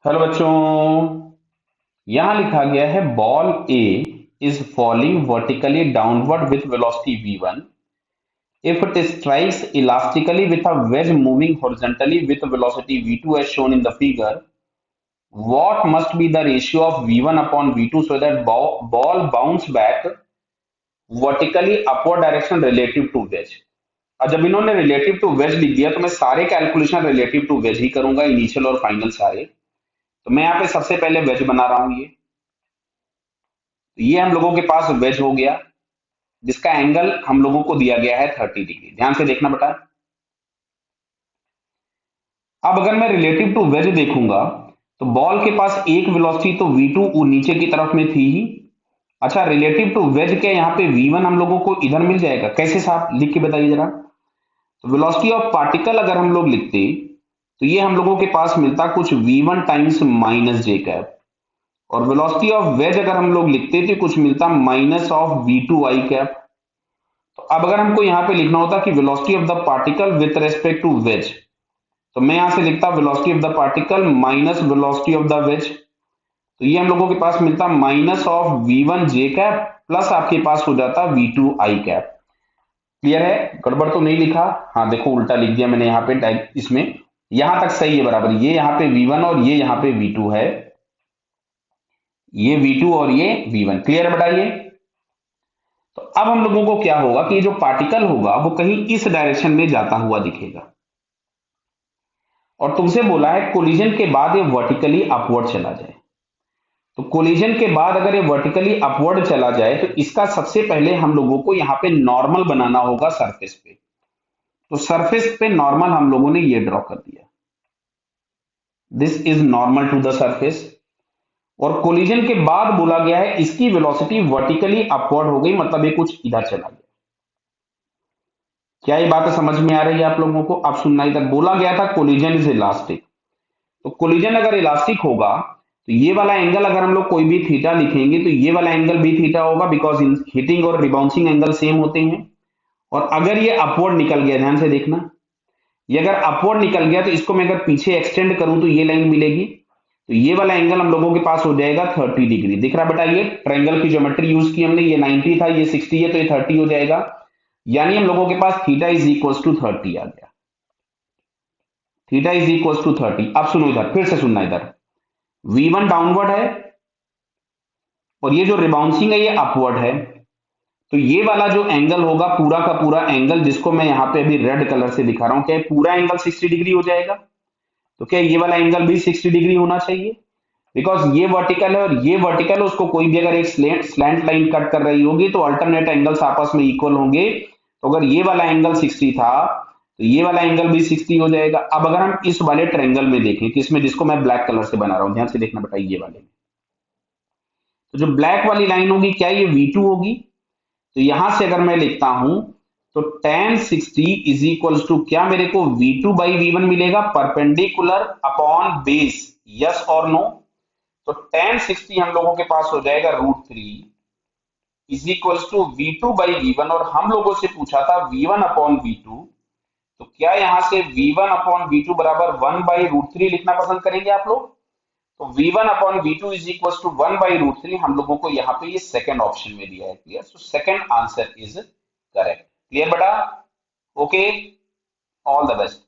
Hello बच्चों। यहां लिखा गया है ball A is falling vertically downward with velocity v1 if it strikes elastically with a wedge moving horizontally with velocity v2 as shown in the figure. What must be the ratio of v1 upon v2 so that ball bounce back vertically upward direction relative to wedge? और जब इन्होंने relative two ways लिख दिया तो मैं सारे calculation relative two ways ही करूंगा, initial और फाइनल सारे। तो मैं यहाँ पे सबसे पहले वेज बना रहा हूं। ये हम लोगों के पास वेज हो गया जिसका एंगल हम लोगों को दिया गया है 30 डिग्री। ध्यान से देखना बेटा। अब अगर मैं रिलेटिव टू वेज देखूंगा तो बॉल के पास एक वेलोसिटी तो v2 नीचे की तरफ में थी ही। अच्छा, रिलेटिव टू वेज के यहाँ पे v1 हम लोगों को इधर मिल जाएगा। कैसे साहब, लिख के बताइए जरा। तो वेलोसिटी ऑफ पार्टिकल अगर हम लोग लिखते तो ये हम लोगों के पास मिलता कुछ v1 टाइम्स माइनस जे कैप, और वेलोसिटी ऑफ वेज अगर हम लोग लिखते तो कुछ मिलता minus of v2 I cap. तो अब अगर हमको यहाँ पे लिखना होता कि velocity of the particle with respect to wedge, तो मैं यहां से लिखता velocity of the particle minus velocity of the wedge. तो ये हम लोगों के पास मिलता minus of v1 j cap plus आपके पास हो जाता v2 आई कैप। क्लियर है? गड़बड़ तो नहीं लिखा? हाँ देखो, उल्टा लिख दिया मैंने यहाँ पे इसमें। यहां तक सही है बराबर। ये यहाँ पे v1 और ये यहाँ पे v2 है। ये v2 और ये v1। क्लियर है बताइए? तो अब हम लोगों को क्या होगा कि ये जो पार्टिकल होगा वो कहीं इस डायरेक्शन में जाता हुआ दिखेगा, और तुमसे बोला है कोलिजन के बाद ये वर्टिकली अपवर्ड चला जाए। तो कोलिजन के बाद अगर ये वर्टिकली अपवर्ड चला जाए तो इसका सबसे पहले हम लोगों को यहाँ पे नॉर्मल बनाना होगा सरफेस पे। तो सरफेस पे नॉर्मल हम लोगों ने ये ड्रॉ कर दिया, this is normal to the surface. और कोलिजन के बाद बोला गया है इसकी वेलोसिटी वर्टिकली अपवर्ड हो गई, मतलब ये कुछ इधर चला गया। क्या ये बात समझ में आ रही है आप लोगों को? अब सुनना, इधर बोला गया था कोलिजन इज इलास्टिक। तो कोलिजन अगर इलास्टिक होगा तो ये वाला एंगल अगर हम लोग कोई भी थीटा लिखेंगे तो ये वाला एंगल भी थीटा होगा, बिकॉज हिटिंग और रिबाउंसिंग एंगल सेम होते हैं। और अगर ये अपवर्ड निकल गया, ध्यान से देखना, ये अगर अपवर्ड निकल गया तो इसको मैं अगर पीछे एक्सटेंड करूं तो ये लाइन मिलेगी। तो ये वाला एंगल हम लोगों के पास हो जाएगा 30 डिग्री। दिख रहा बेटा? ये ट्रायंगल की ज्योमेट्री यूज की हमने। ये 90 था, ये 60 है, तो ये 30 हो जाएगा। यानी हम लोगों के पास थीटा इज इक्वल टू 30 आ गया। Theta is equal to 30। अब सुनो इधर, फिर से सुनना। इधर v1 डाउनवर्ड है और ये जो रिबाउंसिंग है ये अपवर्ड है। तो ये वाला जो एंगल होगा पूरा का पूरा एंगल, जिसको मैं यहाँ पे अभी रेड कलर से दिखा रहा हूं, क्या ये पूरा एंगल 60 डिग्री हो जाएगा? तो क्या ये वाला एंगल भी 60 डिग्री होना चाहिए? बिकॉज ये वर्टिकल है और ये वर्टिकल है, उसको कोई भी अगर एक स्लैंट लाइन कट कर रही होगी तो अल्टरनेट एंगल्स आपस में इक्वल होंगे। तो अगर ये वाला एंगल 60 था तो ये वाला एंगल भी 60 हो जाएगा। अब अगर हम इस वाले ट्रायंगल में देखें, किसमें, जिसको मैं ब्लैक कलर से बना रहा हूं, ध्यान से देखना बेटा, ये वाले में। तो जो ब्लैक वाली लाइन होगी क्या ये v2 होगी? तो यहां से अगर मैं लिखता हूं तो tan 60 इज इक्वल टू क्या, मेरे को v2 बाई v1 मिलेगा परपेंडिकुलर अपॉन बेस। यस और नो? तो tan 60 हम लोगों के पास हो जाएगा √3 is equal to v2 by v1, और हम लोगों से पूछा था v1 अपॉन v2। तो क्या यहां से v1 अपॉन v2 बराबर 1/√3 लिखना पसंद करेंगे आप लोग? तो v1 upon v2 is equal to 1/√3 हम लोगों को यहाँ पे ये सेकंड ऑप्शन में दिया है। Clear? So second answer is correct. Clear बेटा? Okay, all the best.